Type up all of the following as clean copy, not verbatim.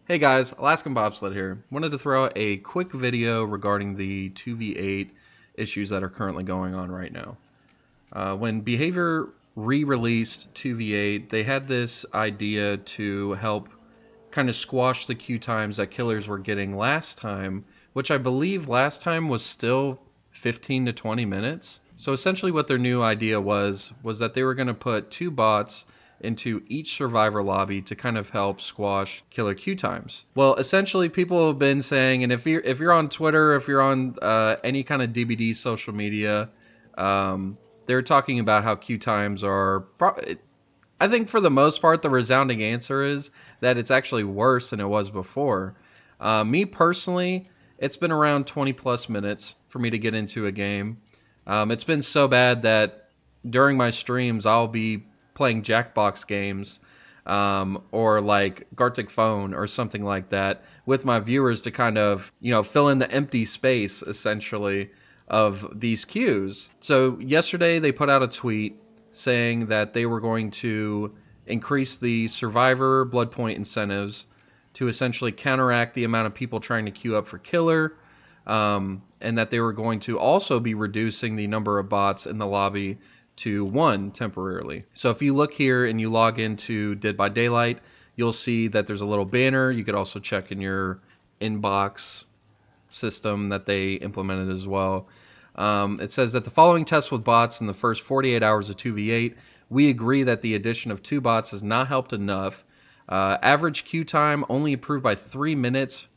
Hey guys, Alaskan Bobsled here. Wanted to throw out a quick video regarding the 2v8 issues that are currently going on right now. When Behavior re-released 2v8, they had this idea to help kind of squash the queue times that killers were getting last time, which I believe last time was still 15 to 20 minutes. So essentially what their new idea was that they were going to put two bots into each survivor lobby to kind of help squash killer queue times. Well, essentially people have been saying, and if you're on Twitter, if you're on any kind of DBD social media, they're talking about how queue times are I think for the most part, the resounding answer is that it's actually worse than it was before. Me personally, it's been around 20 plus minutes for me to get into a game. It's been so bad that during my streams, I'll be playing Jackbox games or like Gartic Phone or something like that with my viewers to kind of, fill in the empty space, essentially, of these queues. So yesterday they put out a tweet saying that they were going to increase the survivor blood point incentives to essentially counteract the amount of people trying to queue up for killer, and that they were going to also be reducing the number of bots in the lobby to 1 temporarily. So if you look here and you log into Dead by Daylight, you'll see that there's a little banner. You could also check in your inbox system that they implemented as well. It says that the following tests with bots in the first 48 hours of 2v8, we agree that the addition of 2 bots has not helped enough. Average queue time only improved by 3 minutes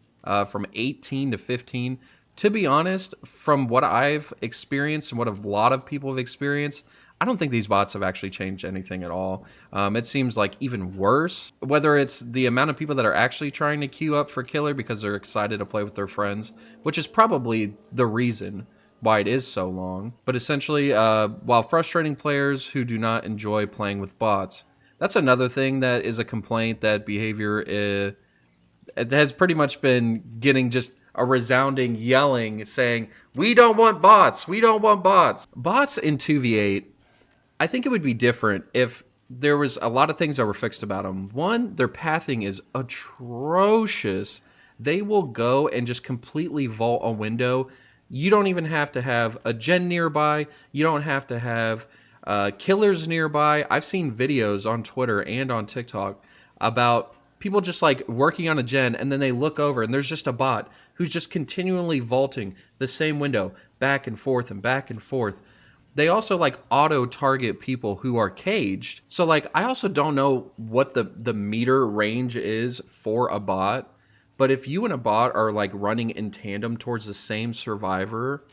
from 18 to 15. To be honest, from what I've experienced and what a lot of people have experienced, I don't think these bots have actually changed anything at all. It seems like even worse, whether it's the amount of people that are actually trying to queue up for killer because they're excited to play with their friends, which is probably the reason why it is so long. But essentially, while frustrating players who do not enjoy playing with bots, that's another thing that is a complaint that Behavior it has pretty much been getting just a resounding yelling saying, we don't want bots, we don't want bots. Bots in 2v8, I think it would be different if there was a lot of things that were fixed about them. One, their pathing is atrocious. They will go and just completely vault a window. You don't even have to have a gen nearby. You don't have to have killers nearby. I've seen videos on Twitter and on TikTok about people just like working on a gen, and then they look over and there's just a bot who's just continually vaulting the same window back and forth and back and forth. They also like auto target people who are caged. So like I also don't know what the meter range is for a bot, but if you and a bot are like running in tandem towards the same survivor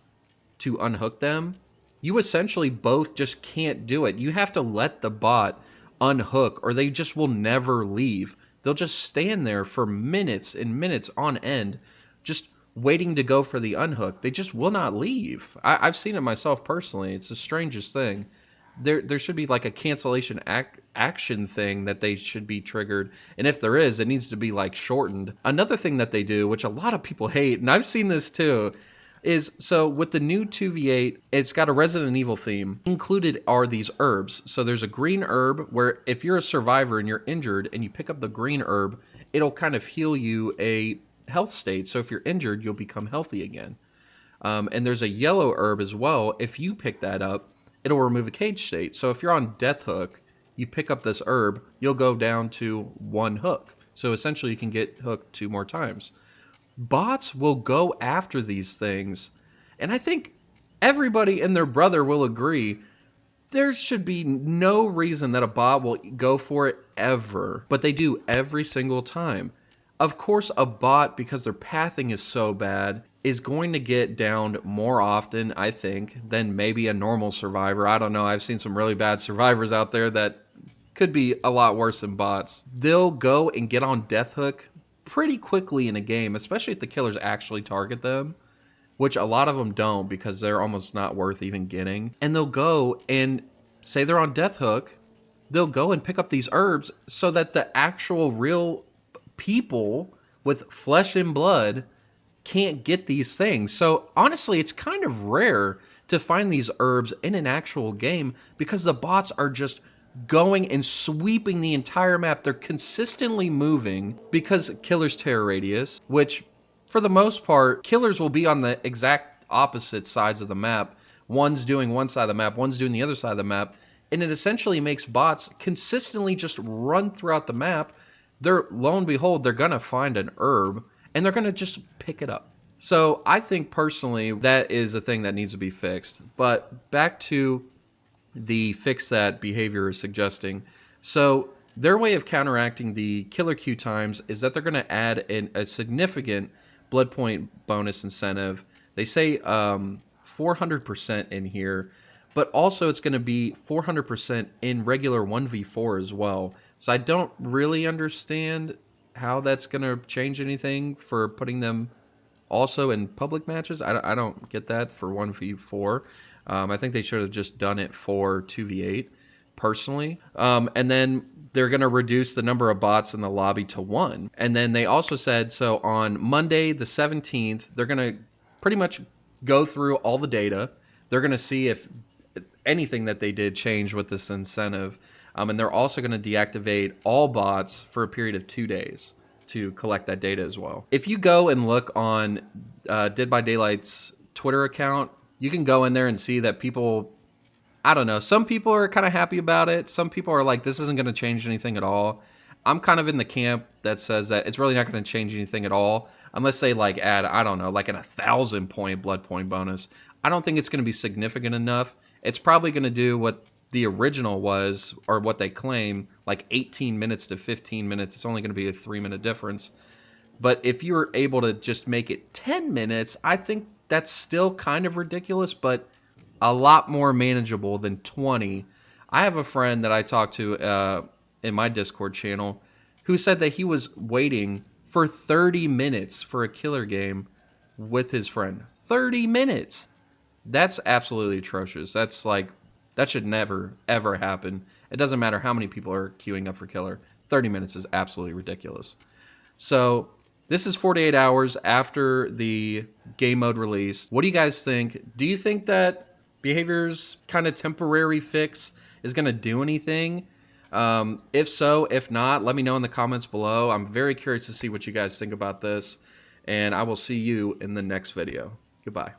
to unhook them, you essentially both just can't do it. You have to let the bot unhook or they just will never leave. They'll just stand there for minutes and minutes on end, just waiting to go for the unhook. They just will not leave. I've seen it myself personally. It's the strangest thing. There should be like a cancellation action thing that they should be triggered. And if there is, it needs to be like shortened. Another thing that they do, which a lot of people hate, and I've seen this too, is so with the new 2v8, it's got a Resident Evil theme. Included are these herbs. So there's a green herb where if you're a survivor and you're injured and you pick up the green herb, it'll kind of heal you a health state. So if you're injured, you'll become healthy again. And there's a yellow herb as well. If you pick that up, it'll remove a cage state. So if you're on death hook, you pick up this herb, you'll go down to 1 hook. So essentially you can get hooked 2 more times. Bots will go after these things. And I think everybody and their brother will agree there should be no reason that a bot will go for it ever. But they do every single time. Of course, a bot, because their pathing is so bad, is going to get downed more often, I think, than maybe a normal survivor. I don't know. I've seen some really bad survivors out there that could be a lot worse than bots. They'll go and get on death hook pretty quickly in a game, especially if the killers actually target them, which a lot of them don't because they're almost not worth even getting. And they'll go and say they're on death hook. They'll go and pick up these herbs so that the actual real people with flesh and blood can't get these things. So honestly, it's kind of rare to find these herbs in an actual game because the bots are just going and sweeping the entire map. They're consistently moving because killers tear radius, which for the most part, killers will be on the exact opposite sides of the map. One's doing one side of the map, one's doing the other side of the map, and it essentially makes bots consistently just run throughout the map. Lo and behold, they're gonna find an herb and they're gonna just pick it up. So I think personally that is a thing that needs to be fixed. But back to the fix that Bhvr is suggesting. So their way of counteracting the killer queue times is that they're going to add a significant blood point bonus incentive. They say 400% in here, but also it's going to be 400% in regular 1v4 as well. So I don't really understand how that's going to change anything for putting them also in public matches. I don't get that for 1v4. I think they should have just done it for 2v8, personally. And then they're going to reduce the number of bots in the lobby to 1. And then they also said, so on Monday the 17th, they're going to pretty much go through all the data. They're going to see if anything that they did changed with this incentive. And they're also going to deactivate all bots for a period of 2 days to collect that data as well. If you go and look on Dead by Daylight's Twitter account, you can go in there and see that people, I don't know, some people are kind of happy about it. Some people are like, this isn't going to change anything at all. I'm kind of in the camp that says that it's really not going to change anything at all unless they like add, I don't know, like an 1,000 point blood point bonus. I don't think it's going to be significant enough. It's probably going to do what the original was, or what they claim, like 18 minutes to 15 minutes. It's only going to be a 3-minute difference. But if you were able to just make it 10 minutes, I think that's still kind of ridiculous, but a lot more manageable than 20. I have a friend that I talked to in my Discord channel who said that he was waiting for 30 minutes for a killer game with his friend. 30 minutes! That's absolutely atrocious. That's like, that should never, ever happen. It doesn't matter how many people are queuing up for killer. 30 minutes is absolutely ridiculous. So this is 48 hours after the game mode release. What do you guys think? Do you think that Bhvr's kind of temporary fix is going to do anything? If so, if not, let me know in the comments below. I'm very curious to see what you guys think about this, and I will see you in the next video. Goodbye.